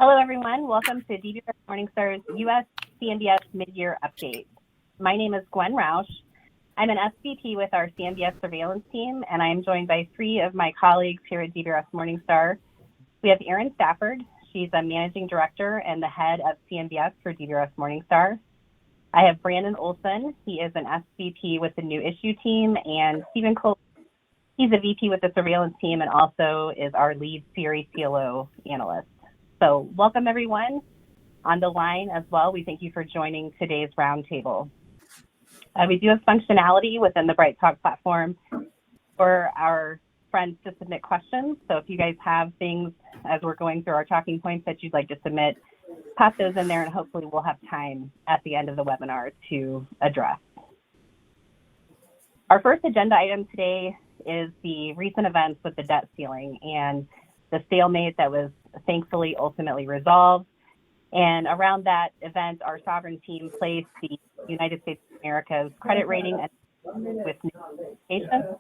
Hello, everyone. Welcome to DBRS Morningstar's U.S. CMBS Mid-Year Update. My name is Gwen Roush. I'm an SVP with our CMBS surveillance team, and I am joined by three of my colleagues here at DBRS Morningstar. We have Erin Stafford. She's a managing director and the head of CMBS for DBRS Morningstar. I have Brandon Olson. He is an SVP with the new issue team, and Stephen Cole. He's a VP with the surveillance team and also is our lead CRE CLO analyst. So welcome everyone on the line as well. We thank you for joining today's roundtable. We do have functionality within the BrightTalk platform for our friends to submit questions. So if you guys have things as we're going through our talking points that you'd like to submit, pop those in there and hopefully we'll have time at the end of the webinar to address. Our first agenda item today is the recent events with the debt ceiling and the stalemate that was thankfully ultimately resolved. And around that event, our sovereign team placed the United States of America's credit rating with new notifications.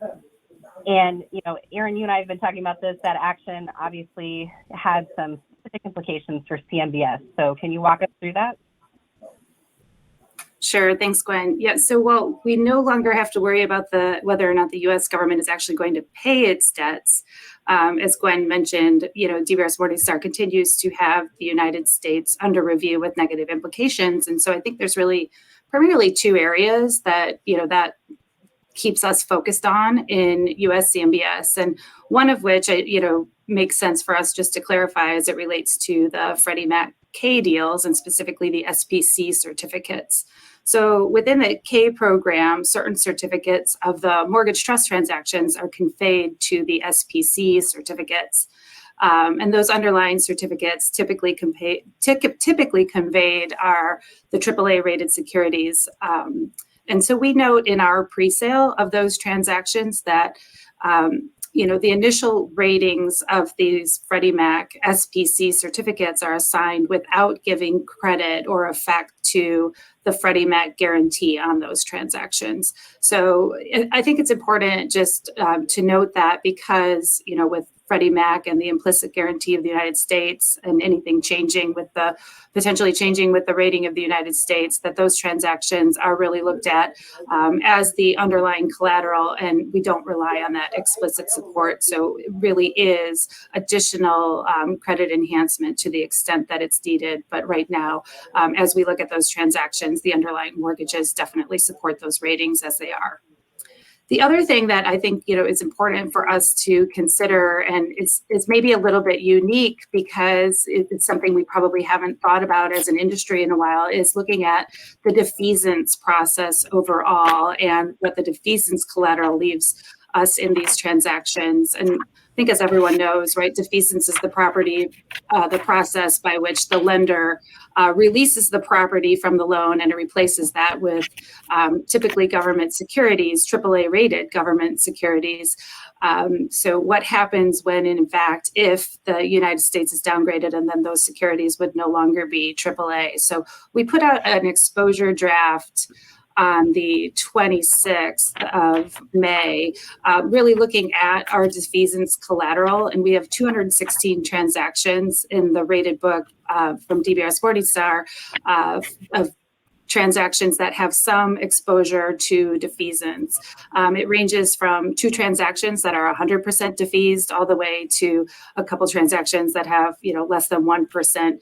And, you know, Erin, you and I have been talking about this. That action obviously had some specific implications for CMBS. So can you walk us through that? Sure. Thanks, Gwen. Yeah, so we no longer have to worry about whether or not the U.S. government is actually going to pay its debts. As Gwen mentioned, you know, DBRS Morningstar continues to have the United States under review with negative implications. And so I think there's really primarily two areas that, you know, that keeps us focused on in U.S. CMBS. And one of which, makes sense for us just to clarify as it relates to the Freddie Mac K deals and specifically the SPC certificates. So within the K program, certain certificates of the mortgage trust transactions are conveyed to the SPC certificates. And those underlying certificates typically conveyed are the AAA rated securities. And so we note in our pre-sale of those transactions that the initial ratings of these Freddie Mac SPC certificates are assigned without giving credit or effect to the Freddie Mac guarantee on those transactions. So I think it's important just to note that because, you know, with Freddie Mac and the implicit guarantee of the United States and anything potentially changing with the rating of the United States, that those transactions are really looked at as the underlying collateral, and we don't rely on that explicit support. So it really is additional credit enhancement to the extent that it's needed. But right now, as we look at those transactions, the underlying mortgages definitely support those ratings as they are. The other thing that I think, is important for us to consider, and it's maybe a little bit unique because it's something we probably haven't thought about as an industry in a while, is looking at the defeasance process overall and what the defeasance collateral leaves us in these transactions. And I think, as everyone knows, right, defeasance is the process by which the lender releases the property from the loan and it replaces that with typically government securities, AAA rated government securities. So what happens when, in fact, if the United States is downgraded and then those securities would no longer be AAA? So we put out an exposure draft on the 26th of May, really looking at our defeasance collateral. And we have 216 transactions in the rated book from DBRS Morningstar of transactions that have some exposure to defeasance. It ranges from 2 transactions that are 100% defeased all the way to a couple transactions that have, less than 1%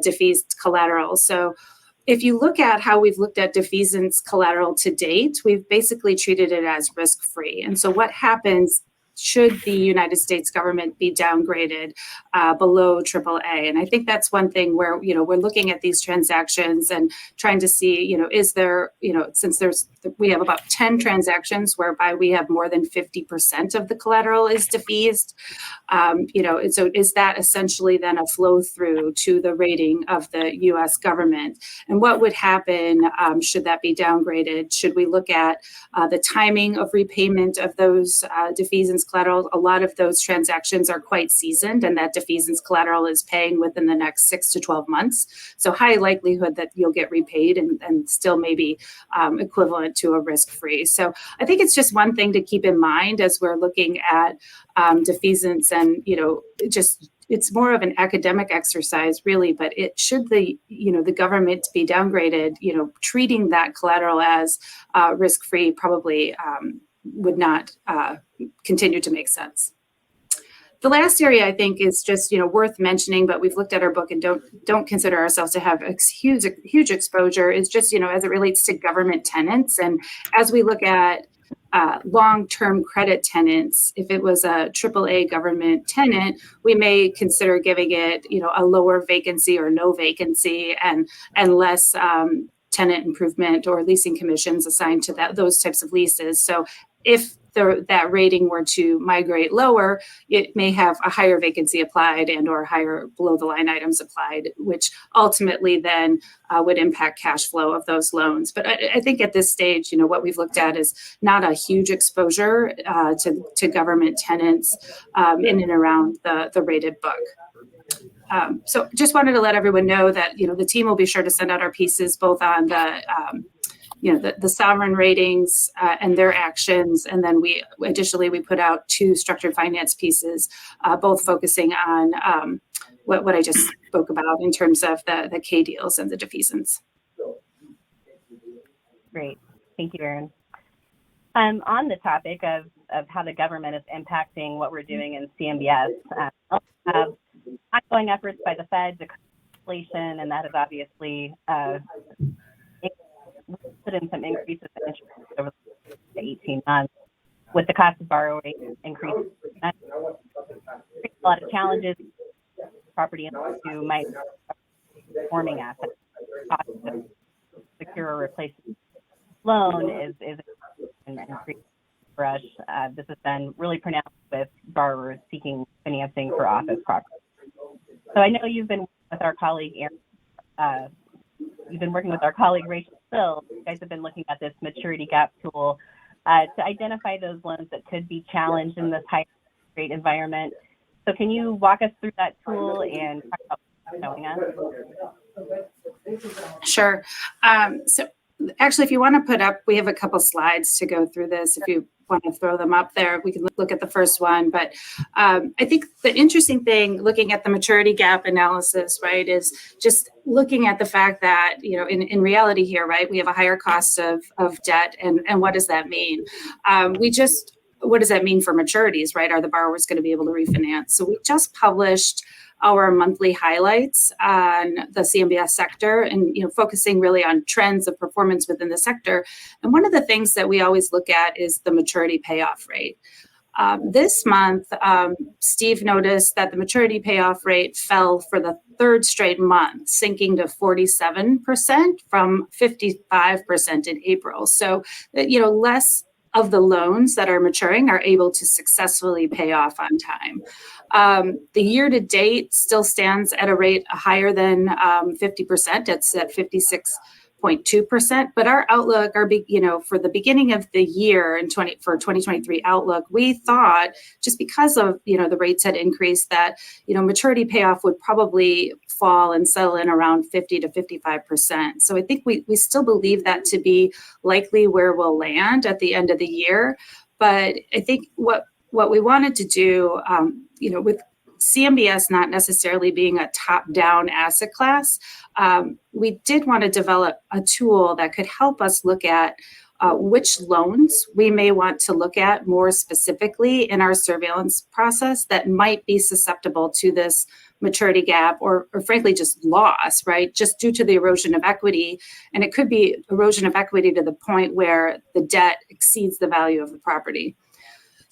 defeased collateral. So if you look at how we've looked at defeasance collateral to date, we've basically treated it as risk-free. And so what happens should the United States government be downgraded below AAA? And I think that's one thing where, we're looking at these transactions and trying to see, is there, since we have about 10 transactions whereby we have more than 50% of the collateral is defeased, and so is that essentially then a flow through to the rating of the U.S. government? And what would happen should that be downgraded? Should we look at the timing of repayment of those defeasance collateral? A lot of those transactions are quite seasoned, and that defeasance collateral is paying within the next 6 to 12 months. So high likelihood that you'll get repaid and still maybe equivalent to a risk-free. So I think it's just one thing to keep in mind as we're looking at defeasance and, just it's more of an academic exercise, really. But should the government be downgraded, treating that collateral as risk-free probably would not continue to make sense. The last area I think is just worth mentioning, but we've looked at our book and don't consider ourselves to have huge exposure, is just as it relates to government tenants. And as we look at long-term credit tenants, if it was a AAA government tenant, we may consider giving it a lower vacancy or no vacancy and less tenant improvement or leasing commissions assigned to those types of leases. So if that rating were to migrate lower, it may have a higher vacancy applied and or higher below the line items applied, which ultimately then would impact cash flow of those loans. But I think at this stage, what we've looked at is not a huge exposure to government tenants in and around the rated book. So just wanted to let everyone know that, the team will be sure to send out our pieces both on the sovereign ratings and their actions. And then we put out 2 structured finance pieces, both focusing on what I just spoke about in terms of the K deals and the defeasance. Great. Thank you, Erin. On the topic of how the government is impacting what we're doing in CMBS, ongoing efforts by the Fed to curb inflation, and that has obviously put in some increases in interest over the 18 months, with the cost of borrowing increasing. That creates a lot of challenges for property owners who might be performing assets. Cost of secure or replacement loan is increasing for us. This has been really pronounced with borrowers seeking financing for office properties. So I know you've been with our colleague Erin. You've been working with our colleague Rachel Still. You guys have been looking at this maturity gap tool to identify those loans that could be challenged in this high rate environment. So can you walk us through that tool and talk about what's showing us? Sure. So actually, if you want to put up, we have a couple slides to go through this. If you want to throw them up there, we can look at the first one. But I think the interesting thing looking at the maturity gap analysis, right, is just looking at the fact that, in reality here, right, we have a higher cost of debt. And what does that mean? What does that mean for maturities, right? Are the borrowers going to be able to refinance? So we just published our monthly highlights on the CMBS sector and, focusing really on trends of performance within the sector. And one of the things that we always look at is the maturity payoff rate. This month, Steve noticed that the maturity payoff rate fell for the 3rd straight month, sinking to 47% from 55% in April. So, less of the loans that are maturing are able to successfully pay off on time. The year to date still stands at a rate higher than 50%. It's at 56.2%. But our outlook, for the beginning of the year for 2023 outlook, we thought just because of the rates had increased that maturity payoff would probably fall and settle in around 50 to 55%. So I think we still believe that to be likely where we'll land at the end of the year. But I think what we wanted to do, with CMBS not necessarily being a top-down asset class, we did want to develop a tool that could help us look at which loans we may want to look at more specifically in our surveillance process that might be susceptible to this maturity gap or frankly just loss, right? Just due to the erosion of equity. And it could be erosion of equity to the point where the debt exceeds the value of the property.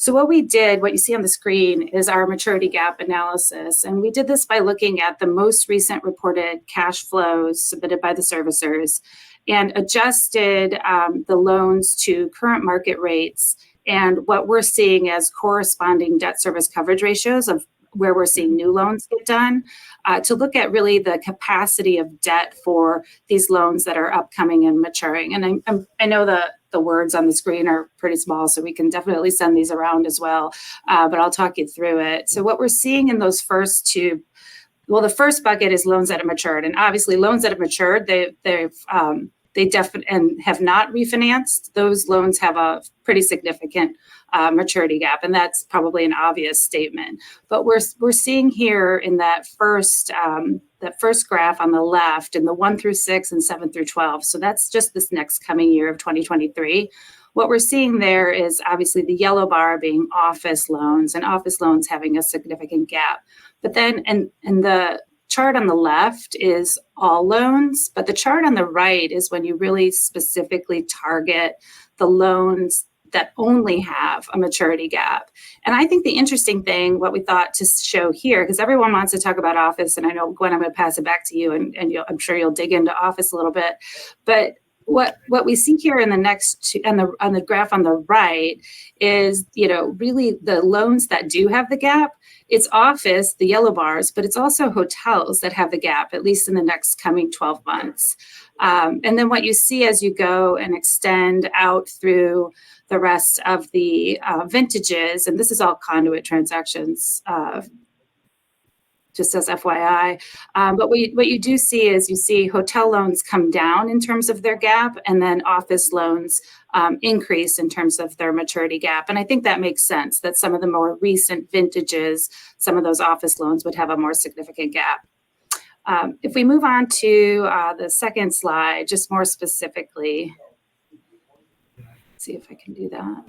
So what you see on the screen is our maturity gap analysis. And we did this by looking at the most recent reported cash flows submitted by the servicers and adjusted the loans to current market rates and what we're seeing as corresponding debt service coverage ratios of where we're seeing new loans get done to look at really the capacity of debt for these loans that are upcoming and maturing. And I know the words on the screen are pretty small, so we can definitely send these around as well, but I'll talk you through it. So what we're seeing in those first two, well, the first bucket is loans that have matured. And obviously loans that have matured, they've and have not refinanced, those loans have a pretty significant maturity gap, and that's probably an obvious statement. But we're seeing here in that first graph on the left, in the 1 through 6 and 7 through 12. So that's just this next coming year of 2023. What we're seeing there is obviously the yellow bar being office loans, and office loans having a significant gap. But then, and the chart on the left is all loans, but the chart on the right is when you really specifically target the loans that only have a maturity gap. And I think the interesting thing, what we thought to show here, because everyone wants to talk about office, and I know, Gwen, I'm going to pass it back to you, and I'm sure you'll dig into office a little bit. But what we see here in the next on the graph on the right is, really the loans that do have the gap. It's office, the yellow bars, but it's also hotels that have the gap, at least in the next coming 12 months. And then what you see as you go and extend out through the rest of the vintages, and this is all conduit transactions, just as FYI. But what you do see is you see hotel loans come down in terms of their gap, and then office loans increase in terms of their maturity gap. And I think that makes sense, that some of the more recent vintages, some of those office loans would have a more significant gap. If we move on to the second slide, just more specifically, let's see if I can do that.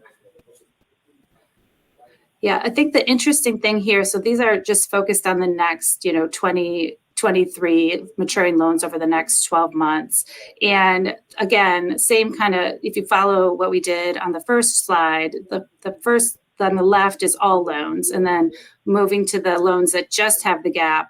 Yeah, I think the interesting thing here, so these are just focused on the next, 2023 maturing loans over the next 12 months. And again, same kind of, if you follow what we did on the first slide, the first on the left is all loans, and then moving to the loans that just have the gap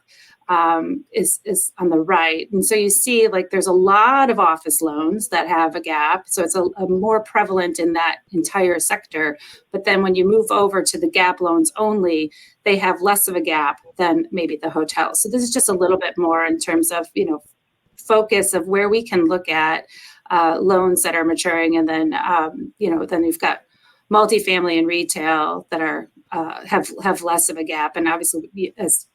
is on the right. And so you see, like, there's a lot of office loans that have a gap. So it's a more prevalent in that entire sector. But then when you move over to the gap loans only, they have less of a gap than maybe the hotels. So this is just a little bit more in terms of, focus of where we can look at loans that are maturing. And then, then you've got multifamily and retail that are have less of a gap. And obviously, as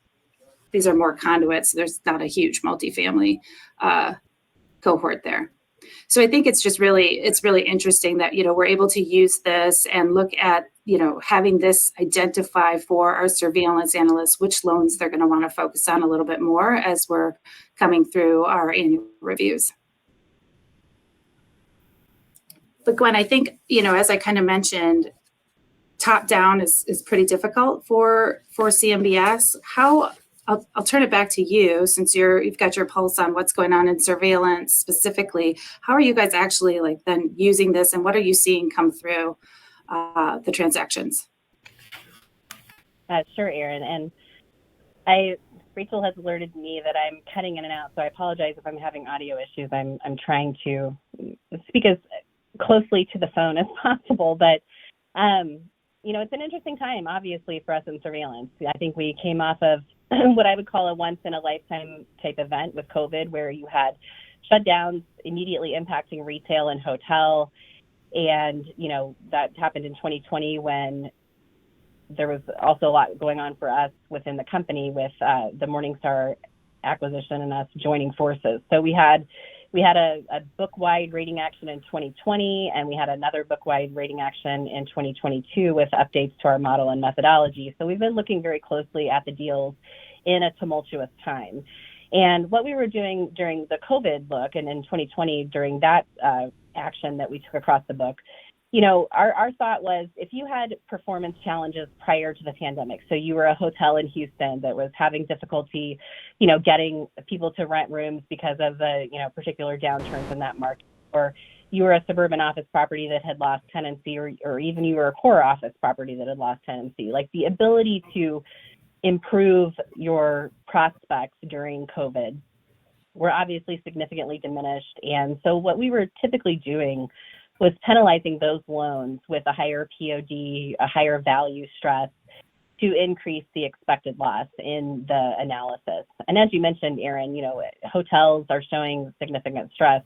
these are more conduits, so there's not a huge multifamily cohort there. So I think it's really interesting that, we're able to use this and look at, having this identify for our surveillance analysts which loans they're going to want to focus on a little bit more as we're coming through our annual reviews. But Gwen, I think, as I kind of mentioned, top down is pretty difficult for CMBS. I'll turn it back to you, since you've got your pulse on what's going on in surveillance specifically. How are you guys actually then using this, and what are you seeing come through the transactions? Sure, Erin. And Rachel has alerted me that I'm cutting in and out, so I apologize if I'm having audio issues. I'm trying to speak as closely to the phone as possible, but it's an interesting time, obviously, for us in surveillance. I think we came off of what I would call a once-in-a-lifetime type event with COVID, where you had shutdowns immediately impacting retail and hotel. And, that happened in 2020 when there was also a lot going on for us within the company with the Morningstar acquisition and us joining forces. So we had a book-wide rating action in 2020, and we had another book-wide rating action in 2022 with updates to our model and methodology. So we've been looking very closely at the deals in a tumultuous time. And what we were doing during the COVID look, and in 2020 during that action that we took across the book, our thought was, if you had performance challenges prior to the pandemic, so you were a hotel in Houston that was having difficulty, getting people to rent rooms because of the, particular downturns in that market, or you were a suburban office property that had lost tenancy, or even you were a core office property that had lost tenancy, like the ability to improve your prospects during COVID were obviously significantly diminished. And so what we were typically doing was penalizing those loans with a higher POD, a higher value stress, to increase the expected loss in the analysis. And as you mentioned, Erin, hotels are showing significant stress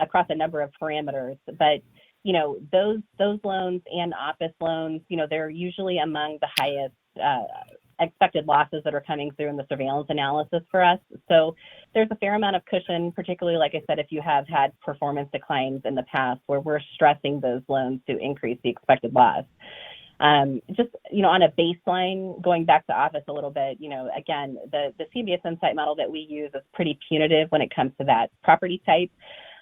across a number of parameters. But those loans and office loans, they're usually among the highest expected losses that are coming through in the surveillance analysis for us. So there's a fair amount of cushion, particularly, like I said, if you have had performance declines in the past where we're stressing those loans to increase the expected loss. Just, on a baseline, going back to office a little bit, again, the CMBS Insight model that we use is pretty punitive when it comes to that property type.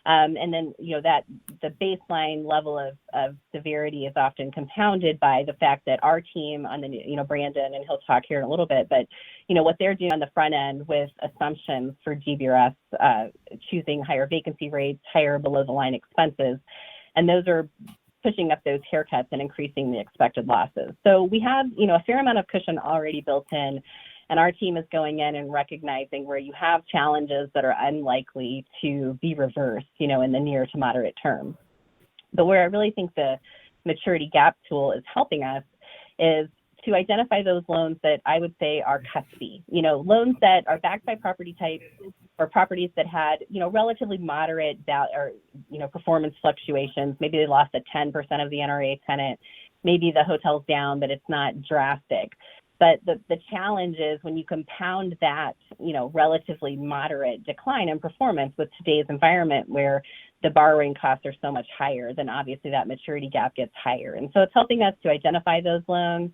And then, that the baseline level of severity is often compounded by the fact that our team on the, Brandon, and he'll talk here in a little bit, but, what they're doing on the front end with assumptions for GBRS, choosing higher vacancy rates, higher below the line expenses, and those are pushing up those haircuts and increasing the expected losses. So we have, a fair amount of cushion already built in. And our team is going in and recognizing where you have challenges that are unlikely to be reversed, in the near to moderate term. But where I really think the maturity gap tool is helping us is to identify those loans that I would say are cuspy, loans that are backed by property types or properties that had, relatively moderate performance fluctuations. Maybe they lost a 10% of the NRA tenant. Maybe the hotel's down, but it's not drastic. But the challenge is when you compound that, relatively moderate decline in performance with today's environment where the borrowing costs are so much higher, then obviously that maturity gap gets higher. And so it's helping us to identify those loans.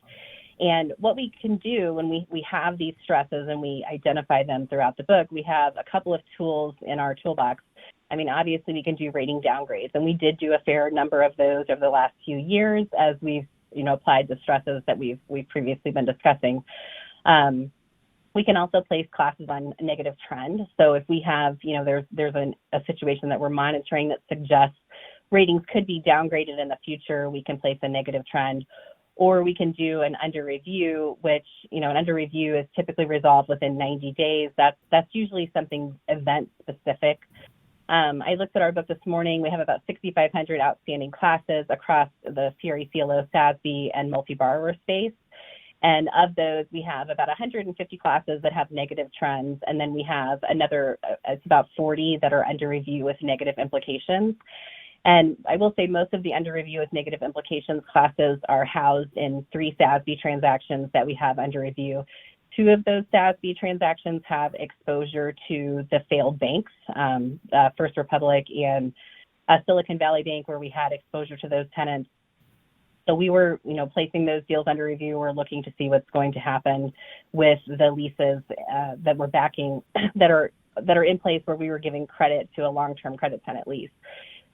And what we can do when we have these stresses and we identify them throughout the book, we have a couple of tools in our toolbox. I mean, obviously we can do rating downgrades, and we did do a fair number of those over the last few years as we've applied the stresses that we've previously been discussing. We can also place classes on negative trend. So if we have, there's a situation that we're monitoring that suggests ratings could be downgraded in the future, we can place a negative trend. Or we can do an under review, which, an under review is typically resolved within 90 days. That's usually something event specific. I looked at our book this morning. We have about 6,500 outstanding classes across the CRE CLO, SASB, and multi-borrower space. And of those, we have about 150 classes that have negative trends. And then we have it's about 40 that are under review with negative implications. And I will say most of the under review with negative implications classes are housed in 3 SASB transactions that we have under review. 2 of those SASB transactions have exposure to the failed banks, First Republic and Silicon Valley Bank, where we had exposure to those tenants. So we were, placing those deals under review. We're looking to see what's going to happen with the leases that we're backing that are in place where we were giving credit to a long-term credit tenant lease.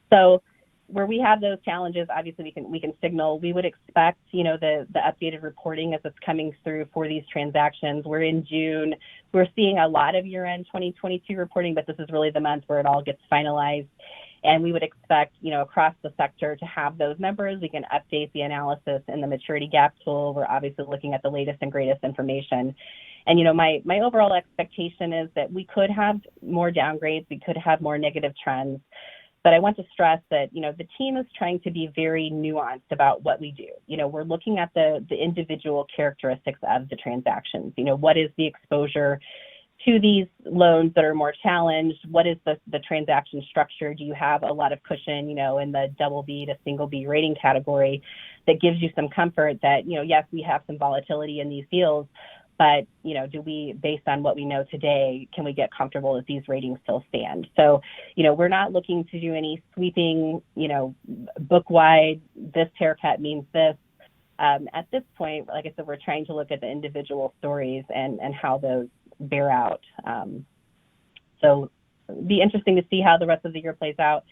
So where we have those challenges, obviously we can signal. We would expect, the updated reporting as it's coming through for these transactions. We're in June. We're seeing a lot of year-end 2022 reporting, but this is really the month where it all gets finalized. And we would expect, across the sector to have those numbers. We can update the analysis in the maturity gap tool. We're obviously looking at the latest and greatest information. And, my overall expectation is that we could have more downgrades. We could have more negative trends. But I want to stress that, the team is trying to be very nuanced about what we do. We're looking at the individual characteristics of the transactions. What is the exposure to these loans that are more challenged? What is the transaction structure? Do you have a lot of cushion, in the double B to single B rating category that gives you some comfort that, yes, we have some volatility in these deals, but, do we, based on what we know today, can we get comfortable that these ratings still stand? So, we're not looking to do any sweeping, book-wide, this haircut means this. At this point, like I said, we're trying to look at the individual stories and how those bear out. So it'll be interesting to see how the rest of the year plays out.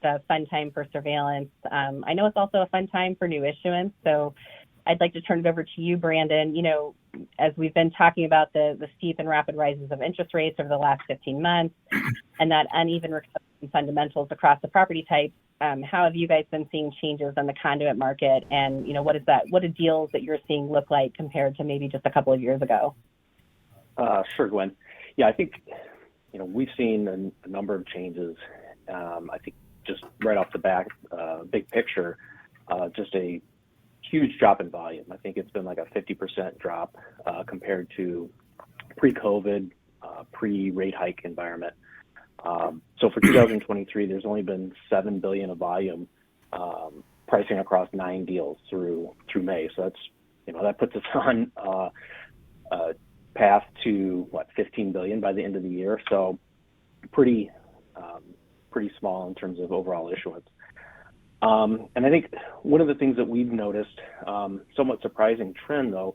It's a fun time for surveillance. I know it's also a fun time for new issuance. So I'd like to turn it over to you, Brandon. As we've been talking about the steep and rapid rises of interest rates over the last 15 months and that uneven recovery in fundamentals across the property types, how have you guys been seeing changes in the conduit market? And, what do deals that you're seeing look like compared to maybe just a couple of years ago? Sure, Gwen. Yeah, I think, we've seen a number of changes. I think just right off the bat, big picture, just a huge drop in volume. I think it's been like a 50% drop compared to pre-COVID, pre-rate hike environment. So for 2023, there's only been $7 billion of volume pricing across 9 deals through May. So that's, that puts us on path to 15 billion by the end of the year. So pretty small in terms of overall issuance. And I think one of the things that we've noticed, somewhat surprising trend though,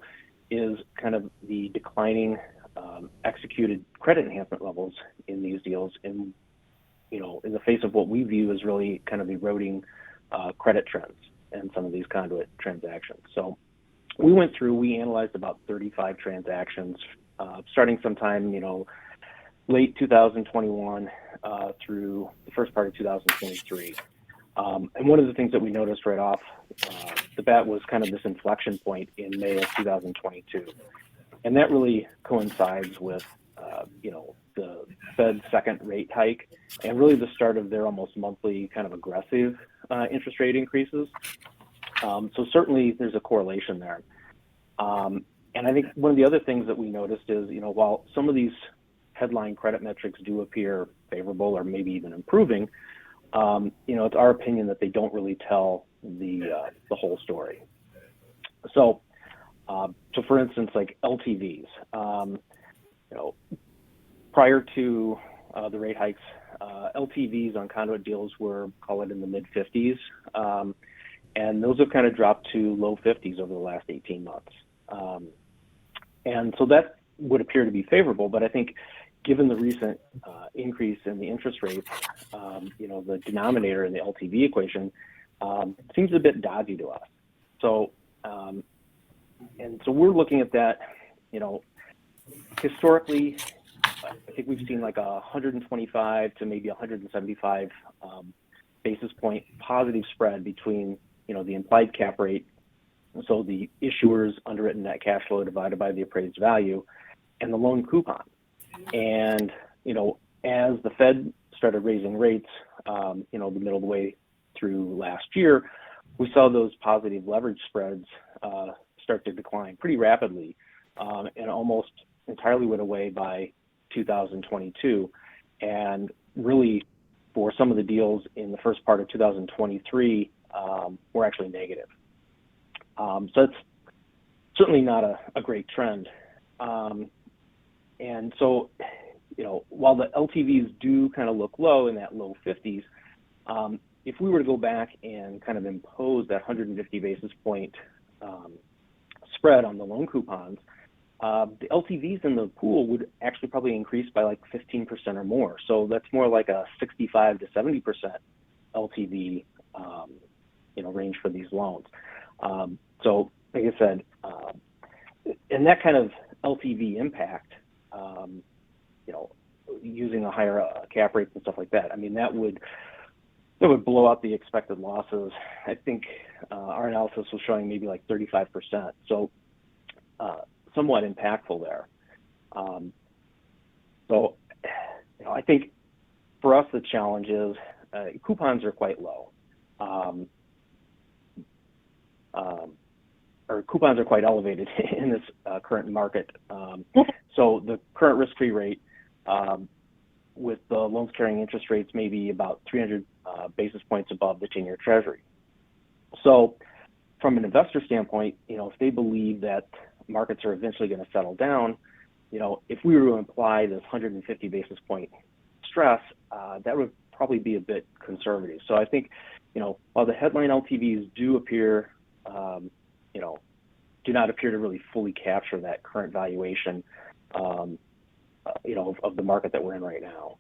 is kind of the declining executed credit enhancement levels in these deals in the face of what we view as really kind of eroding credit trends in some of these conduit transactions. So we analyzed about 35 transactions starting sometime, late 2021 through the first part of 2023. And one of the things that we noticed right off the bat was kind of this inflection point in May of 2022. And that really coincides with, the Fed's second rate hike and really the start of their almost monthly kind of aggressive interest rate increases. So certainly there's a correlation there. And I think one of the other things that we noticed is, while some of these headline credit metrics do appear favorable or maybe even improving, it's our opinion that they don't really tell the whole story. So for instance, like LTVs, prior to the rate hikes, LTVs on conduit deals were, call it, in the mid 50s, and those have kind of dropped to low 50s over the last 18 months. And so that would appear to be favorable, but I think given the recent increase in the interest rates, the denominator in the LTV equation seems a bit dodgy to us. So, and so we're looking at that, historically, I think we've seen like 125 to maybe 175 basis point positive spread between, the implied cap rate, so the issuer's underwritten net cash flow divided by the appraised value, and the loan coupon. And, as the Fed started raising rates, the middle of the way through last year, we saw those positive leverage spreads start to decline pretty rapidly and almost entirely went away by 2022. And really, for some of the deals in the first part of 2023, were actually negative. So it's certainly not a great trend. And so, while the LTVs do kind of look low in that low 50s, if we were to go back and kind of impose that 150 basis point spread on the loan coupons, the LTVs in the pool would actually probably increase by like 15% or more. So that's more like a 65 to 70% LTV, range for these loans. So like I said, and that kind of LTV impact, using a higher cap rates and stuff like that, I mean, that would blow out the expected losses. I think our analysis was showing maybe like 35%. So somewhat impactful there. So, I think for us, the challenge is coupons are quite low. Or coupons are quite elevated in this current market. So the current risk-free rate with the loans carrying interest rates maybe about 300 basis points above the 10-year treasury. So from an investor standpoint, if they believe that markets are eventually going to settle down, if we were to imply this 150 basis point stress, that would probably be a bit conservative. So I think, while the headline LTVs do appear, do not appear to really fully capture that current valuation, of the market that we're in right now.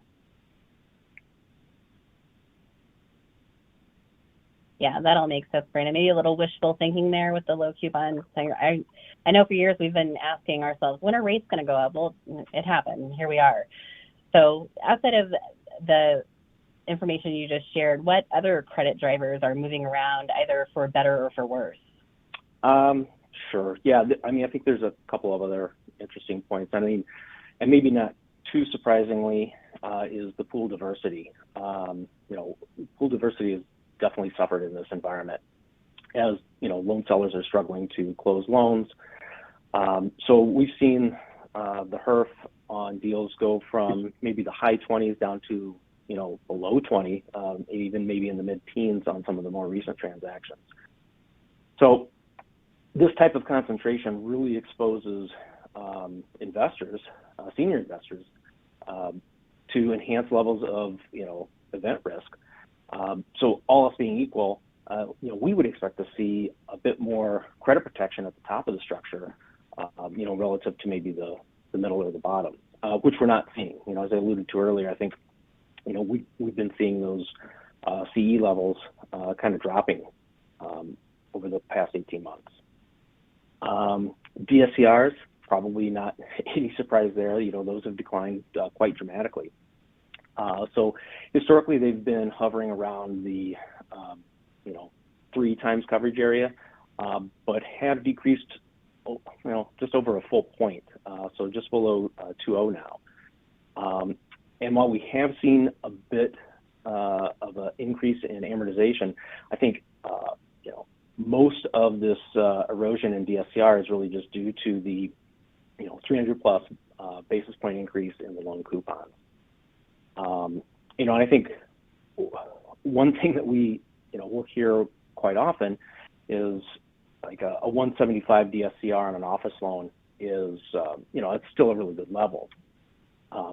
Yeah, that all makes sense, Brandon. Maybe a little wishful thinking there with the low coupon. I know for years we've been asking ourselves, when are rates going to go up? Well, it happened. Here we are. So outside of the information you just shared, what other credit drivers are moving around either for better or for worse? Sure. Yeah. I think there's a couple of other interesting points. And maybe not too surprisingly, is the pool diversity. Pool diversity has definitely suffered in this environment as, loan sellers are struggling to close loans. So we've seen the HERF on deals go from maybe the high 20s down to, below 20, even maybe in the mid-teens on some of the more recent transactions. So this type of concentration really exposes investors, senior investors, to enhance levels of, event risk. So all else being equal, we would expect to see a bit more credit protection at the top of the structure, relative to maybe the middle or the bottom, which we're not seeing. As I alluded to earlier, I think, we've been seeing those CE levels kind of dropping over the past 18 months. DSCRs, probably not any surprise there. Those have declined quite dramatically. So historically, they've been hovering around the, 3 times coverage area, but have decreased, just over a full point. So just below 2.0 now. And while we have seen a bit of an increase in amortization, I think, most of this erosion in DSCR is really just due to the, 300 plus basis point increase in the loan coupons. I think one thing that we, we'll hear quite often is like a 175 DSCR on an office loan is, it's still a really good level.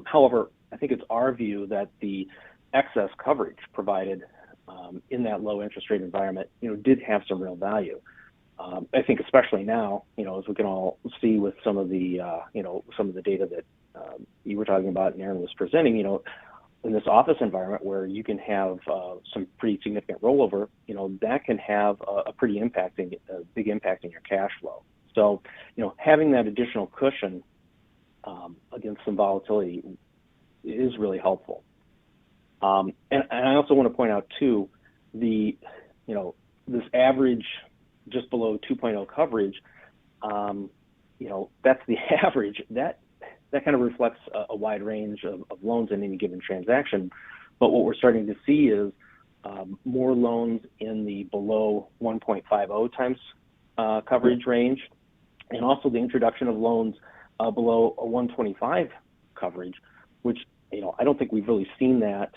However, I think it's our view that the excess coverage provided in that low interest rate environment, did have some real value. I think especially now, as we can all see with some of the, some of the data that you were talking about and Aaron was presenting, in this office environment where you can have some pretty significant rollover, that can have a big impact in your cash flow. So, having that additional cushion against some volatility is really helpful. And I also want to point out too, this average just below 2.0 coverage, that's the average. That kind of reflects a wide range of loans in any given transaction. But what we're starting to see is more loans in the below 1.50 times coverage range, and also the introduction of loans below a 125 coverage, which, I don't think we've really seen that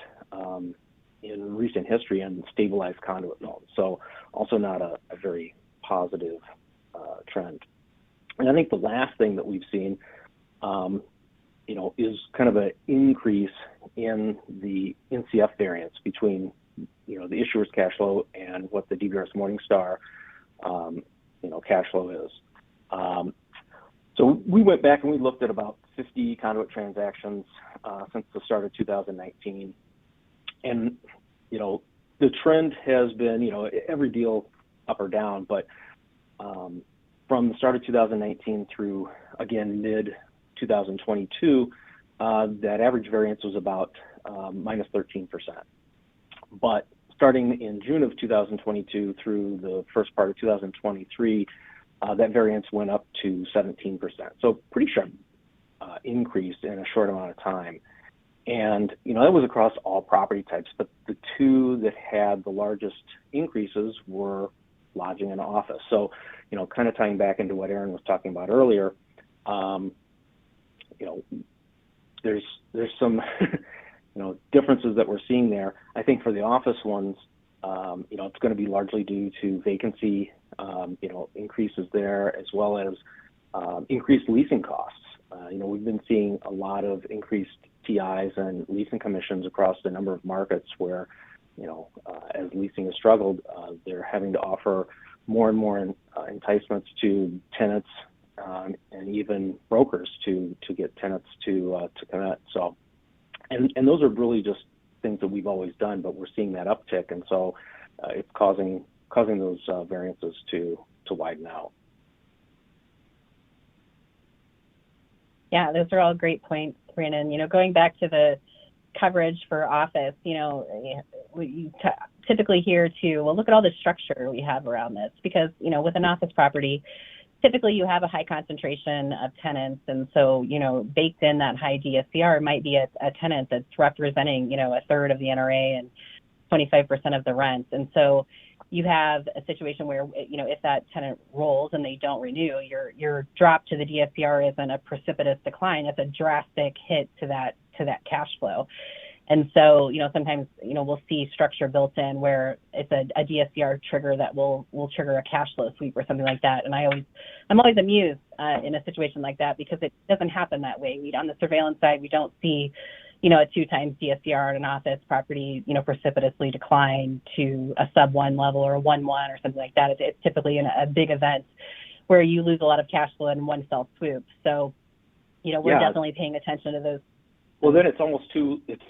in recent history on stabilized conduit loans. So also not a very positive trend. And I think the last thing that we've seen, is kind of an increase in the NCF variance between, the issuer's cash flow and what the DBRS Morningstar, cash flow is. So we went back and we looked at about 50 conduit transactions since the start of 2019. And, the trend has been, every deal up or down, but from the start of 2019 through, again, mid-2022, that average variance was about minus 13%. But starting in June of 2022 through the first part of 2023, that variance went up to 17%. So pretty sharp increase in a short amount of time. And, that was across all property types, but the two that had the largest increases were lodging and office. So, kind of tying back into what Aaron was talking about earlier, there's some, differences that we're seeing there. I think for the office ones, it's going to be largely due to vacancy, increases there, as well as increased leasing costs. We've been seeing a lot of increased TIs and leasing commissions across a number of markets where, as leasing has struggled, they're having to offer more and more enticements to tenants and even brokers to get tenants to commit. So, and those are really just things that we've always done, but we're seeing that uptick, and so it's causing those variances to widen out. Yeah, those are all great points, Brandon. Going back to the coverage for office, we typically hear too, well, look at all the structure we have around this, because, with an office property, typically you have a high concentration of tenants. And so, baked in that high DSCR might be a tenant that's representing, a third of the NRA and 25% of the rent. And so you have a situation where, if that tenant rolls and they don't renew, your drop to the DSCR isn't a precipitous decline. It's a drastic hit to that cash flow. And so, sometimes, we'll see structure built in where it's a DSCR trigger that will trigger a cash flow sweep or something like that. And I'm always amused in a situation like that because it doesn't happen that way. On the surveillance side, we don't see, a 2x DSCR on an office property, precipitously decline to a sub 1 level or a 1-1 or something like that. It's typically in a big event where you lose a lot of cash flow in one fell swoop. So, we're definitely paying attention to those. Well, then it's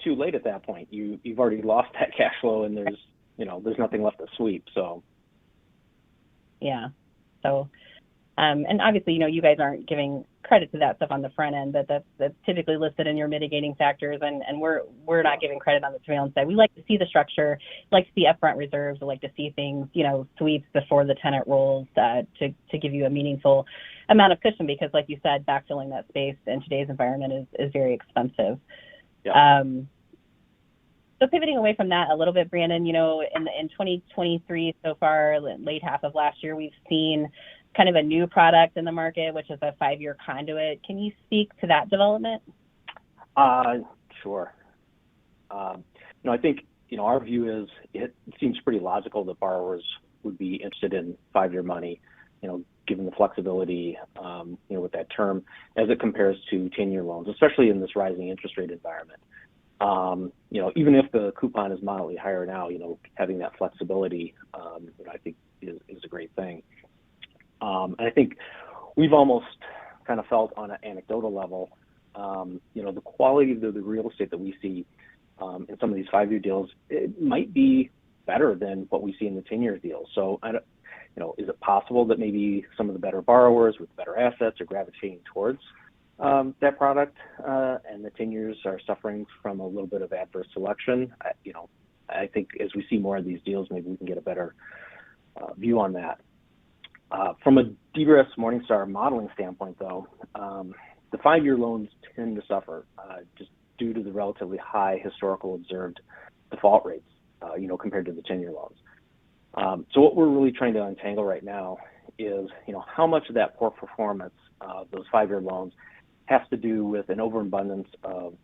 too late at that point. You've already lost that cash flow, and there's nothing left to sweep. So, yeah. So, and obviously, you guys aren't giving credit to that stuff on the front end, but that's typically listed in your mitigating factors, and we're not giving credit on the surveillance side. We like to see the structure, like to see upfront reserves, we like to see things, sweeps before the tenant rolls to give you a meaningful amount of cushion, because like you said, backfilling that space in today's environment is very expensive. yeah. So pivoting away from that a little bit, Brandon, in 2023 so far, late half of last year, we've seen kind of a new product in the market, which is a 5-year conduit. Can you speak to that development? Sure. I think, our view is it seems pretty logical that borrowers would be interested in 5-year money, given the flexibility, with that term as it compares to 10-year loans, especially in this rising interest rate environment. Even if the coupon is mildly higher now, having that flexibility, I think is a great thing. And I think we've almost kind of felt on an anecdotal level, the quality of the real estate that we see in some of these 5-year deals, it might be better than what we see in the 10-year deals. So, is it possible that maybe some of the better borrowers with better assets are gravitating towards that product, and the 10 years are suffering from a little bit of adverse selection? I think as we see more of these deals, maybe we can get a better view on that. From a DBRS Morningstar modeling standpoint, though, the 5-year loans tend to suffer just due to the relatively high historical observed default rates, compared to the 10-year loans. So what we're really trying to untangle right now is, how much of that poor performance of those 5-year loans has to do with an overabundance of,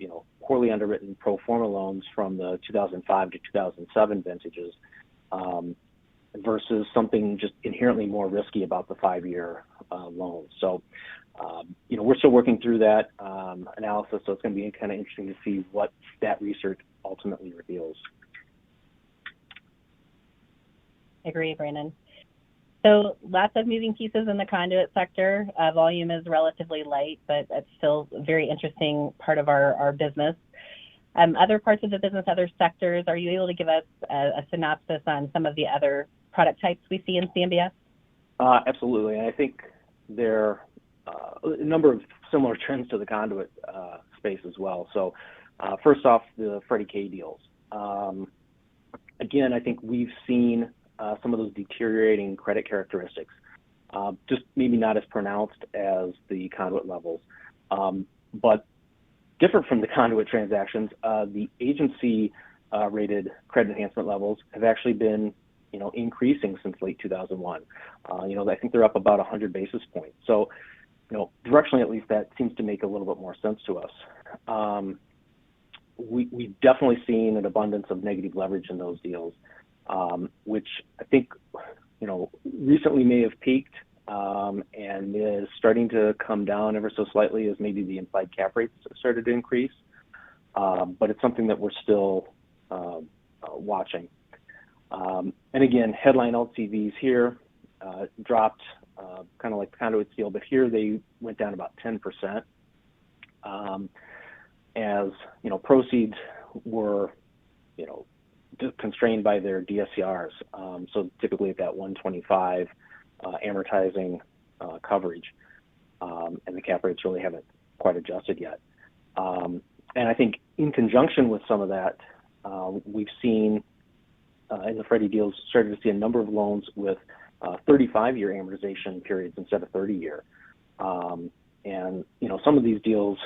poorly underwritten pro forma loans from the 2005 to 2007 vintages, versus something just inherently more risky about the 5-year loans. So, we're still working through that analysis, so it's going to be kind of interesting to see what that research ultimately reveals. Agree, Brandon. So lots of moving pieces in the conduit sector. Volume is relatively light, but it's still a very interesting part of our business. Other parts of the business, other sectors, are you able to give us a synopsis on some of the other product types we see in CMBS? Absolutely. And I think there are a number of similar trends to the conduit space as well. So first off, the Freddie K deals. Again, I think we've seen some of those deteriorating credit characteristics, just maybe not as pronounced as the conduit levels. But different from the conduit transactions, the agency rated credit enhancement levels have actually been, increasing since late 2001. I think they're up about 100 basis points. So, directionally, at least, that seems to make a little bit more sense to us. We've definitely seen an abundance of negative leverage in those deals, which I think, recently may have peaked and is starting to come down ever so slightly as maybe the implied cap rates have started to increase. But it's something that we're still watching. And again, headline LTVs here dropped kind of like the conduit deal, but here they went down about 10%. As proceeds were, constrained by their DSCRs. So typically at that 125 amortizing coverage, and the cap rates really haven't quite adjusted yet. And I think in conjunction with some of that, we've seen in the Freddie deals started to see a number of loans with 35-year amortization periods instead of 30-year. And some of these deals,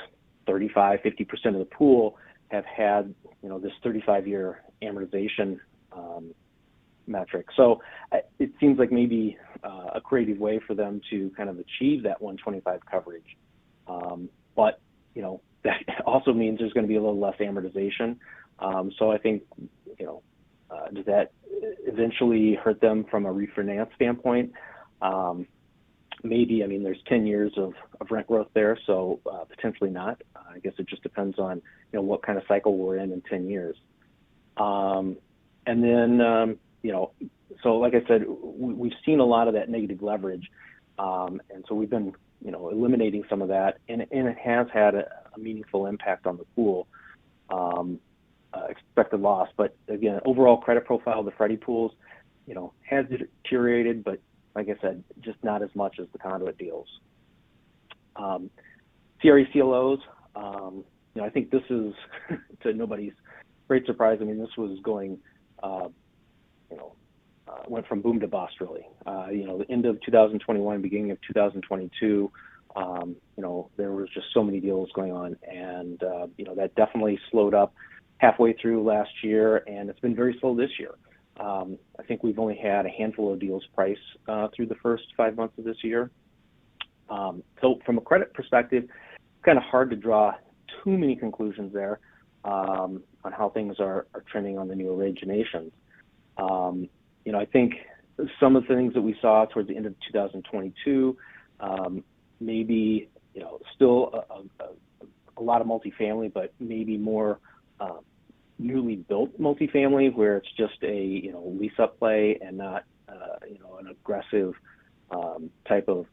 35, 50% of the pool have had this 35-year amortization metric. So it seems like maybe a creative way for them to kind of achieve that 125 coverage. But that also means there's going to be a little less amortization. So I think, does that eventually hurt them from a refinance standpoint? Maybe. I mean, there's 10 years of rent growth there, so potentially not. I guess it just depends on, what kind of cycle we're in 10 years. And then, so like I said, we've seen a lot of that negative leverage. And so we've been, eliminating some of that, and it has had a meaningful impact on the pool, expected loss. But again, overall credit profile of the Freddie pools, has deteriorated, but like I said, just not as much as the conduit deals. CRE CLOs, I think this is, to nobody's great surprise, I mean, this was going, went from boom to bust, really. The end of 2021, beginning of 2022, there was just so many deals going on, and, that definitely slowed up halfway through last year, and it's been very slow this year. I think we've only had a handful of deals priced through the first 5 months of this year. So from a credit perspective, kind of hard to draw too many conclusions there on how things are trending on the new originations. I think some of the things that we saw towards the end of 2022, maybe, still a lot of multifamily, but maybe more newly built multifamily where it's just a, lease up play and not, an aggressive type of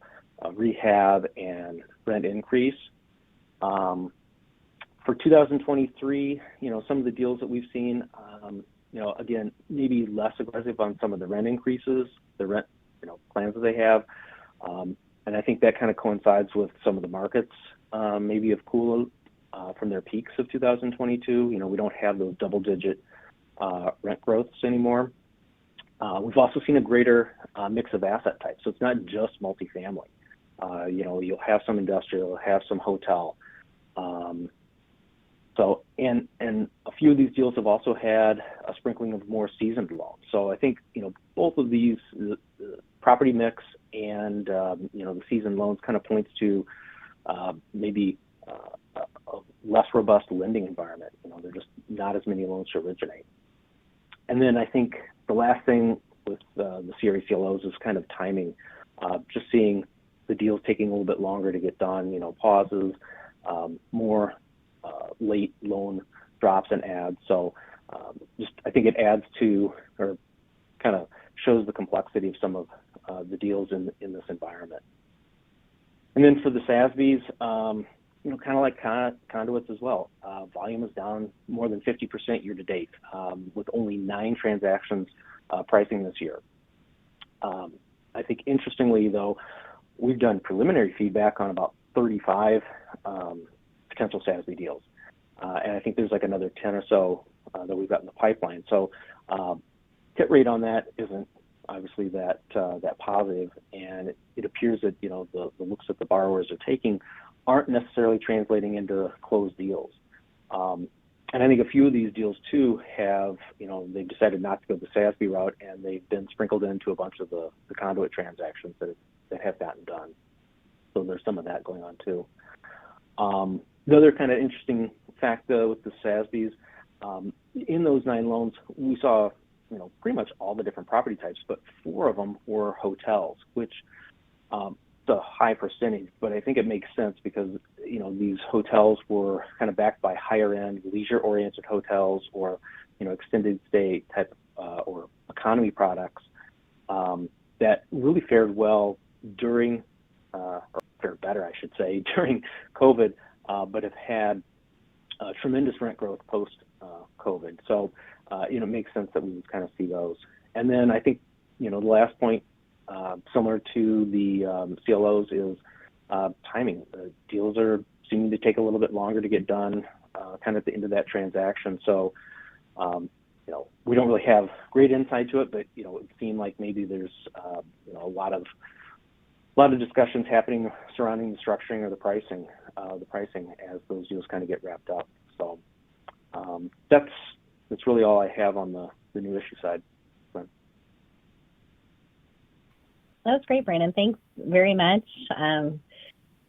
rehab and rent increase. For 2023, some of the deals that we've seen, again, maybe less aggressive on some of the rent increases, the rent, plans that they have. And I think that kind of coincides with some of the markets, maybe have cooled from their peaks of 2022. We don't have those double-digit rent growths anymore. We've also seen a greater mix of asset types. So it's not just multifamily. You'll have some industrial, you'll have some hotel. So, and a few of these deals have also had a sprinkling of more seasoned loans. So I think, both of these, the property mix and, the seasoned loans kind of points to maybe a less robust lending environment. There are just not as many loans to originate. And then I think the last thing with the CRE CLOs is kind of timing, just seeing the deals taking a little bit longer to get done, pauses, more late loan drops and adds. So I think it adds to, or kind of shows the complexity of some of the deals in this environment. And then for the SASBs, kind of like conduits as well. Volume is down more than 50% year to date, with only 9 transactions pricing this year. I think interestingly, though, we've done preliminary feedback on about 35 potential SASB deals. And I think there's like another 10 or so that we've got in the pipeline. So hit rate on that isn't obviously that positive, and it appears that the looks that the borrowers are taking aren't necessarily translating into closed deals. And I think a few of these deals too have, they've decided not to go the SASB route, and they've been sprinkled into a bunch of the conduit transactions that have gotten done. So there's some of that going on too. The other kind of interesting fact with the SASBs, in those 9 loans, we saw, pretty much all the different property types, but 4 of them were hotels, which is a high percentage, but I think it makes sense because, these hotels were kind of backed by higher end leisure-oriented hotels or, extended stay type or economy products that really fared well during, or fared better, I should say, during COVID, but have had tremendous rent growth post COVID. So, it makes sense that we would kind of see those. And then I think, the last point, similar to the CLOs, is timing. The deals are seeming to take a little bit longer to get done, kind of at the end of that transaction. So, we don't really have great insight to it, but it would seem like maybe there's a lot of discussions happening surrounding the structuring or the pricing as those deals kind of get wrapped up. So that's really all I have on the new issue side. That's great, Brandon. Thanks very much.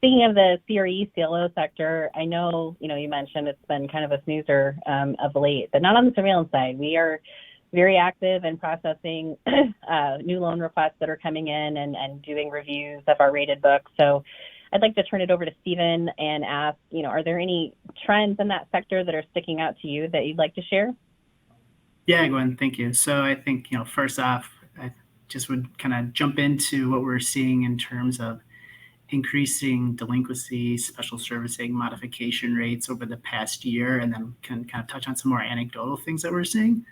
Speaking of the CRE CLO sector, I know, you mentioned it's been kind of a snoozer of late, but not on the surveillance side. We are very active in processing new loan requests that are coming in and doing reviews of our rated books. So I'd like to turn it over to Stephen and ask, are there any trends in that sector that are sticking out to you that you'd like to share? Yeah, Gwen, thank you. So I think, first off, I just would kind of jump into what we're seeing in terms of increasing delinquency, special servicing, modification rates over the past year, and then can kind of touch on some more anecdotal things that we're seeing.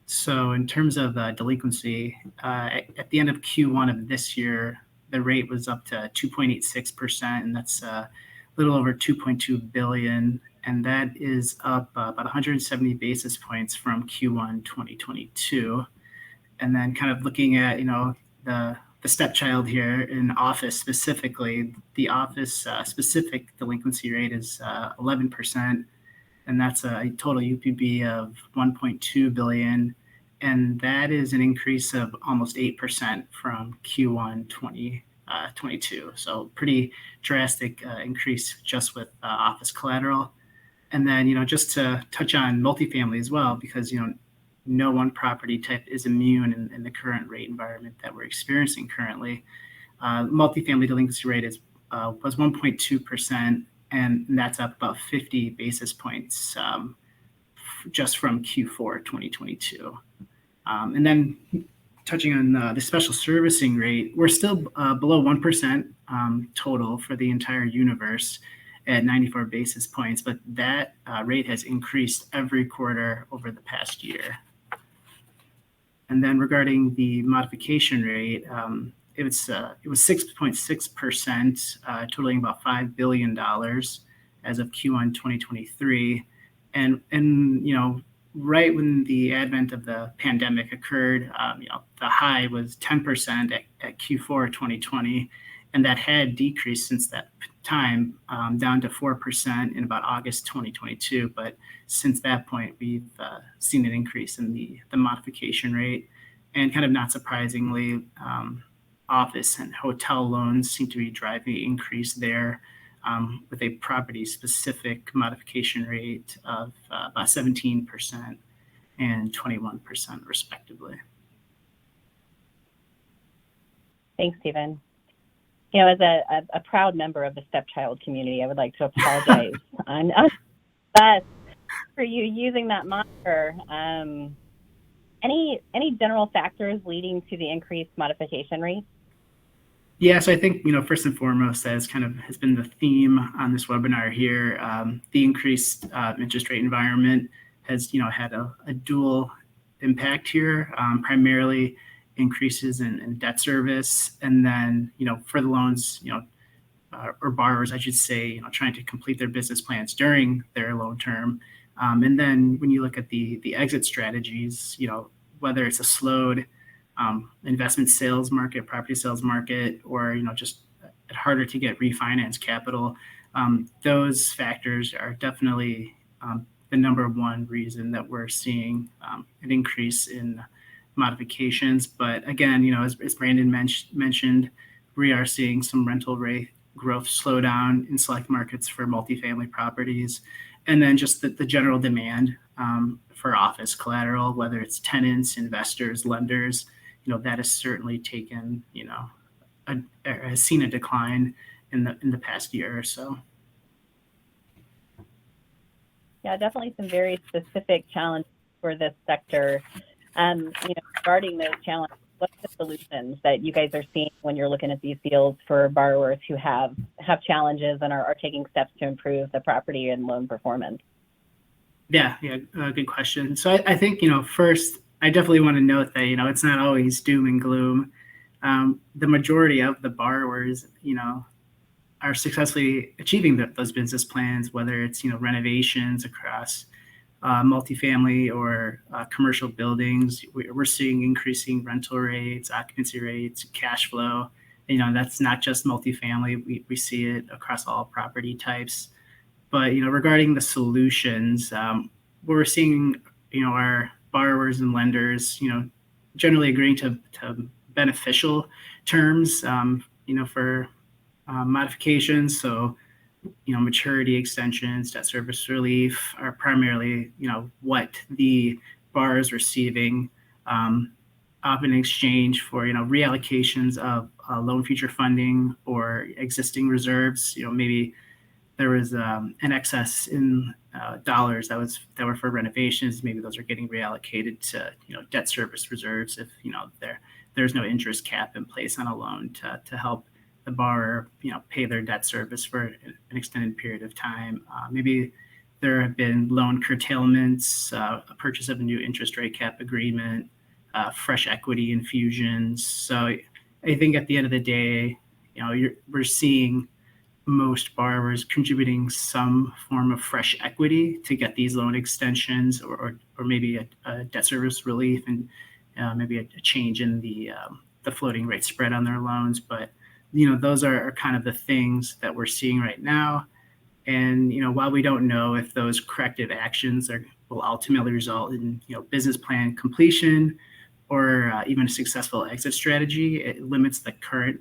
So in terms of delinquency, at the end of Q1 of this year, the rate was up to 2.86%, and that's a little over $2.2 billion, and that is up about 170 basis points from Q1 2022. And then kind of looking at, the stepchild here in office specifically, the office specific delinquency rate is 11%, and that's a total UPB of 1.2 billion, and that is an increase of almost 8% from Q1 2022. So pretty drastic increase just with office collateral. And then, just to touch on multifamily as well, because, no one property type is immune in the current rate environment that we're experiencing currently. Multifamily delinquency rate was 1.2%, and that's up about 50 basis points just from Q4 2022. And then touching on the special servicing rate, we're still below 1% total for the entire universe at 94 basis points, but that rate has increased every quarter over the past year. And then regarding the modification rate, it was 6.6%, totaling about $5 billion as of Q1 2023. And right when the advent of the pandemic occurred, the high was 10% at Q4 2020, and that had decreased since that time down to 4% in about August 2022. But since that point, we've seen an increase in the modification rate. And kind of not surprisingly, office and hotel loans seem to be driving the increase there with a property-specific modification rate of about 17% and 21% respectively. Thanks, Stephen. As a proud member of the stepchild community, I would like to apologize on us for you using that moniker. Any general factors leading to the increased modification rate? Yeah, so I think, first and foremost, as kind of has been the theme on this webinar here, the increased interest rate environment has, had a dual impact here, primarily increases in debt service, and then, for the loans, or borrowers, I should say, trying to complete their business plans during their loan term. And then when you look at the exit strategies, whether it's a slowed investment sales market, property sales market, or, just harder to get refinance capital, those factors are definitely the number one reason that we're seeing an increase in modifications. But again, as Brandon mentioned, we are seeing some rental rate growth slow down in select markets for multifamily properties. And then just the general demand for office collateral, whether it's tenants, investors, lenders, that has certainly taken, has seen a decline in the past year or so. Yeah, definitely some very specific challenges for this sector. Regarding those challenges, what's the solutions that you guys are seeing when you're looking at these deals for borrowers who have challenges and are taking steps to improve the property and loan performance? Yeah, good question. So I think, first, I definitely want to note that, it's not always doom and gloom. The majority of the borrowers, are successfully achieving those business plans, whether it's, renovations across multifamily or commercial buildings. We're seeing increasing rental rates, occupancy rates, cash flow. That's not just multifamily. We see it across all property types. But, regarding the solutions, we're seeing, our borrowers and lenders, generally agreeing to beneficial terms, for modifications. So, maturity extensions, debt service relief are primarily, what the borrower is receiving, often in exchange for, reallocations of loan future funding or existing reserves. Maybe there was an excess in dollars that were for renovations. Maybe those are getting reallocated to, debt service reserves if, there's no interest cap in place on a loan to help the borrower, pay their debt service for an extended period of time. Maybe there have been loan curtailments, a purchase of a new interest rate cap agreement, fresh equity infusions. So I think at the end of the day, we're seeing most borrowers contributing some form of fresh equity to get these loan extensions, or maybe a debt service relief, and maybe a change in the floating rate spread on their loans. But those are kind of the things that we're seeing right now. And, while we don't know if those corrective actions will ultimately result in, business plan completion or even a successful exit strategy, it limits the current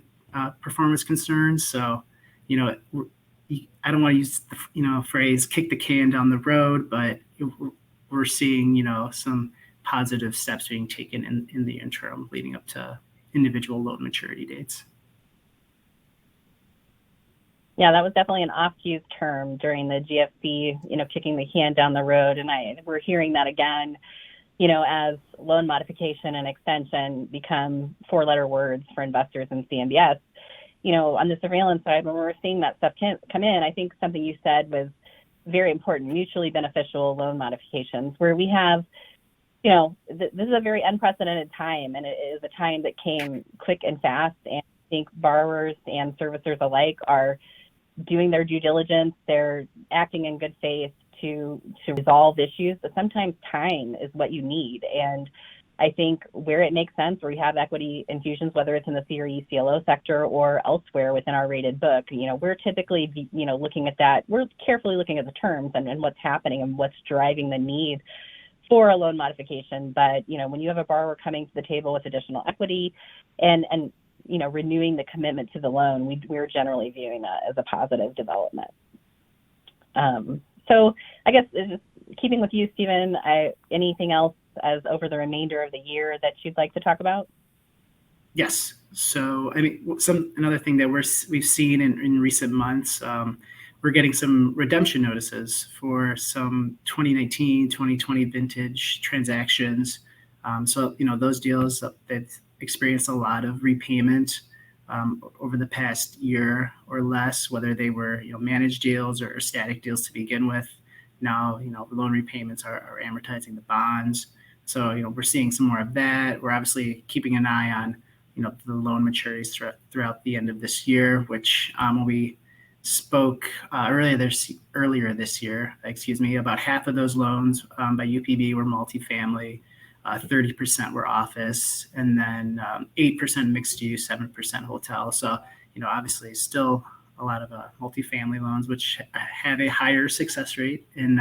performance concerns. So, I don't want to use the, phrase kick the can down the road, but we're seeing, some positive steps being taken in the interim leading up to individual loan maturity dates. Yeah, that was definitely an oft-used term during the GFC, kicking the can down the road. And we're hearing that again, as loan modification and extension become four-letter words for investors in CMBS. On the surveillance side, when we're seeing that stuff come in, I think something you said was very important: mutually beneficial loan modifications, where we have, this is a very unprecedented time, and it is a time that came quick and fast. And I think borrowers and servicers alike are doing their due diligence. They're acting in good faith to resolve issues, but sometimes time is what you need. And I think where it makes sense, where we have equity infusions, whether it's in the CRE CLO sector or elsewhere within our rated book, we're typically, looking at that. We're carefully looking at the terms and what's happening and what's driving the need for a loan modification. But, when you have a borrower coming to the table with additional equity and renewing the commitment to the loan, we're generally viewing that as a positive development. So I guess just keeping with you, Stephen, anything else as over the remainder of the year that you'd like to talk about? Yes. So, another thing that we've seen in recent months, we're getting some redemption notices for some 2019, 2020 vintage transactions. So, those deals that experienced a lot of repayment over the past year or less, whether they were, managed deals or static deals to begin with. Now, loan repayments are amortizing the bonds. So, we're seeing some more of that. We're obviously keeping an eye on, the loan maturities throughout the end of this year, which when we spoke earlier this year, about half of those loans by UPB were multifamily, 30% were office, and then 8% mixed use, 7% hotel. So, obviously still a lot of multifamily loans, which have a higher success rate in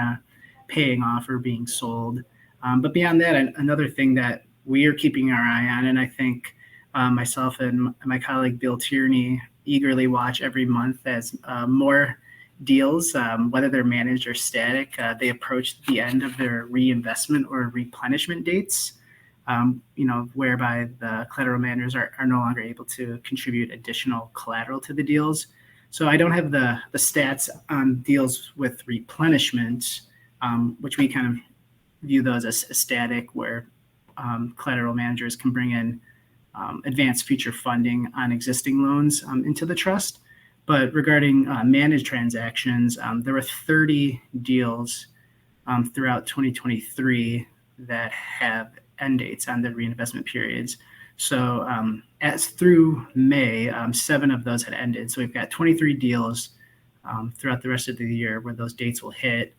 paying off or being sold. But beyond that, another thing that we are keeping our eye on, and I think myself and my colleague Bill Tierney eagerly watch every month as more deals, whether they're managed or static, they approach the end of their reinvestment or replenishment dates, whereby the collateral managers are no longer able to contribute additional collateral to the deals. So I don't have the stats on deals with replenishment, which we kind of view those as static, where collateral managers can bring in advanced future funding on existing loans into the trust. But regarding managed transactions, there were 30 deals throughout 2023 that have end dates on the reinvestment periods. So as through May, 7 of those had ended. So we've got 23 deals throughout the rest of the year where those dates will hit.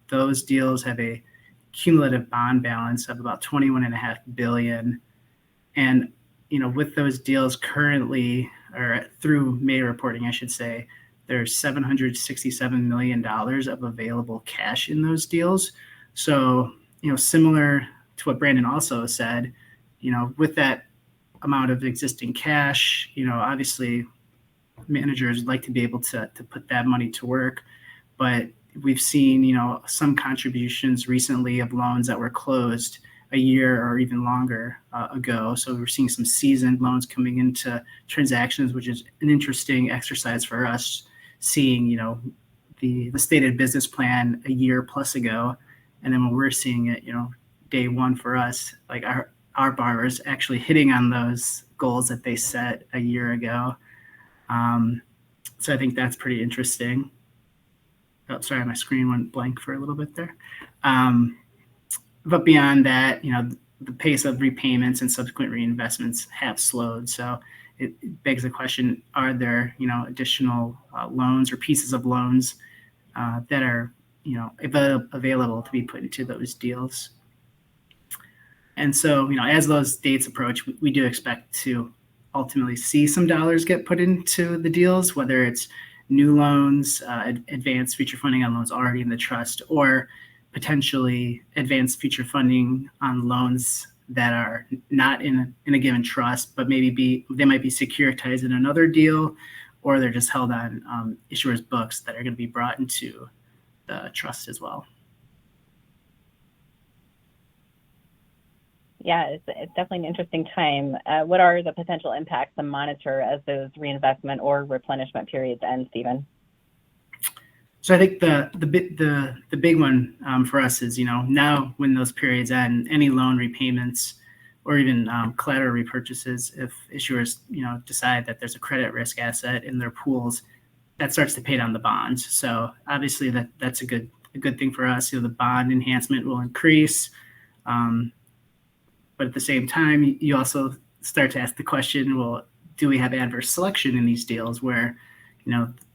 Those deals have a cumulative bond balance of about $21.5 billion. And, with those deals currently, or through May reporting, I should say, there's $767 million of available cash in those deals. So, similar to what Brandon also said, with that amount of existing cash, obviously managers would like to be able to put that money to work, but we've seen, some contributions recently of loans that were closed a year or even longer ago. So we're seeing some seasoned loans coming into transactions, which is an interesting exercise for us, seeing, the stated business plan a year plus ago. And then when we're seeing it, day one for us, like our borrowers actually hitting on those goals that they set a year ago. So I think that's pretty interesting. Oh, sorry, my screen went blank for a little bit there. But beyond that, the pace of repayments and subsequent reinvestments have slowed. So it begs the question, are there, additional loans or pieces of loans that are, available to be put into those deals? And so, as those dates approach, we do expect to ultimately see some dollars get put into the deals, whether it's new loans, advanced future funding on loans already in the trust, or potentially advanced future funding on loans that are not in a given trust, but maybe they might be securitized in another deal, or they're just held on issuers' books that are going to be brought into the trust as well. Yeah, it's definitely an interesting time. What are the potential impacts to monitor as those reinvestment or replenishment periods end, Stephen? So I think the big one for us is, now when those periods end, any loan repayments or even collateral repurchases, if issuers, decide that there's a credit risk asset in their pools, that starts to pay down the bonds. So obviously that's a good thing for us. The bond enhancement will increase. But at the same time, you also start to ask the question, well, do we have adverse selection in these deals where,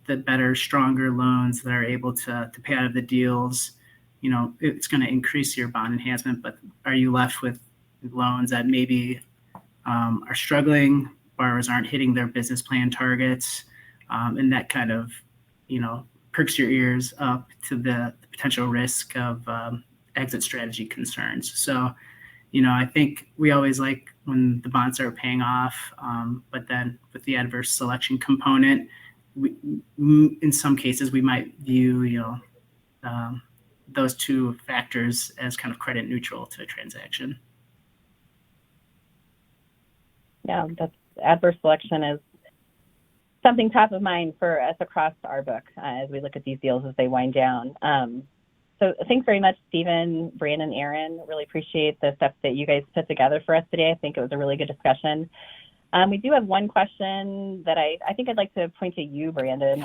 the better, stronger loans that are able to pay out of the deals, it's going to increase your bond enhancement, but are you left with loans that maybe are struggling, borrowers aren't hitting their business plan targets, and that kind of, perks your ears up to the potential risk of exit strategy concerns. So, I think we always like when the bonds are paying off, but then with the adverse selection component, in some cases we might view, those two factors as kind of credit neutral to a transaction. Yeah, that's adverse selection is something top of mind for us across our book as we look at these deals as they wind down. So thanks very much, Stephen, Brandon, Aaron. Really appreciate the stuff that you guys put together for us today. I think it was a really good discussion. We do have one question that I think I'd like to point to you, Brandon.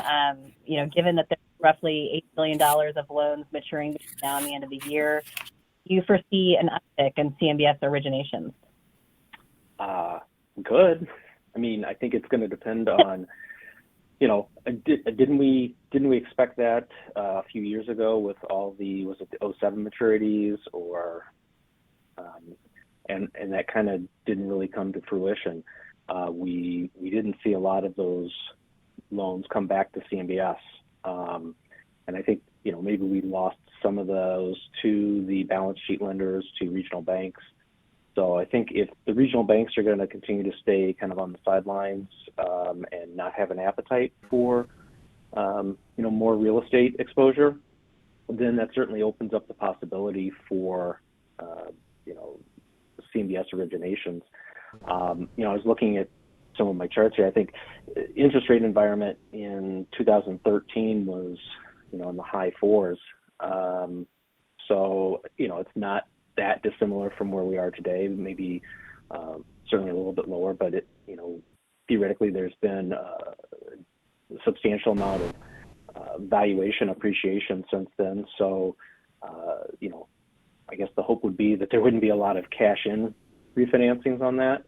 Given that there's roughly $8 billion of loans maturing between now and the end of the year, do you foresee an uptick in CMBS originations? Good. I mean, I think it's going to depend on, didn't we expect that a few years ago with all was it the 07 maturities or, and that kind of didn't really come to fruition. We didn't see a lot of those loans come back to CMBS. And I think, maybe we lost some of those to the balance sheet lenders, to regional banks. So I think if the regional banks are going to continue to stay kind of on the sidelines and not have an appetite for, more real estate exposure, then that certainly opens up the possibility for, CMBS originations. I was looking at some of my charts here. I think interest rate environment in 2013 was, in the high fours. So, it's not that dissimilar from where we are today, maybe certainly a little bit lower, but theoretically there's been a substantial amount of valuation appreciation since then. So, I guess the hope would be that there wouldn't be a lot of cash in refinancings on that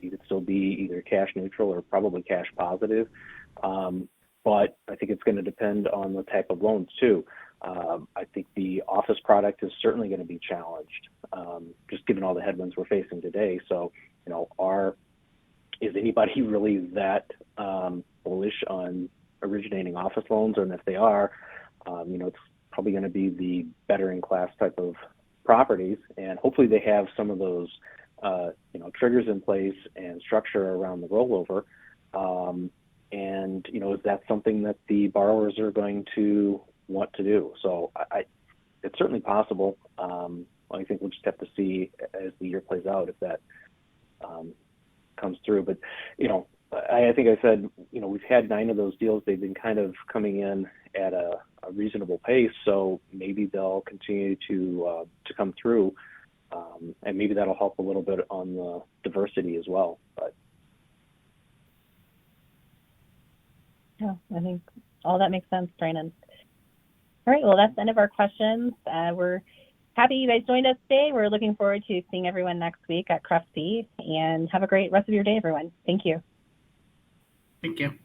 you could still be either cash neutral or probably cash positive. But I think it's going to depend on the type of loans too. I think the office product is certainly going to be challenged, just given all the headwinds we're facing today. So, is anybody really that bullish on originating office loans? And if they are, it's probably going to be the better in class type of properties, and hopefully they have some of those, triggers in place and structure around the rollover. And, is that something that the borrowers are going to want to do? So it's certainly possible. I think we'll just have to see as the year plays out if that comes through. But, I think I said, we've had 9 of those deals. They've been kind of coming in at a reasonable pace. So maybe they'll continue to come through. And maybe that'll help a little bit on the diversity as well. But Yeah, I think all that makes sense, Brandon. All right, well, that's the end of our questions. We're happy you guys joined us today. We're looking forward to seeing everyone next week at CREFC, and have a great rest of your day, everyone. Thank you. Thank you.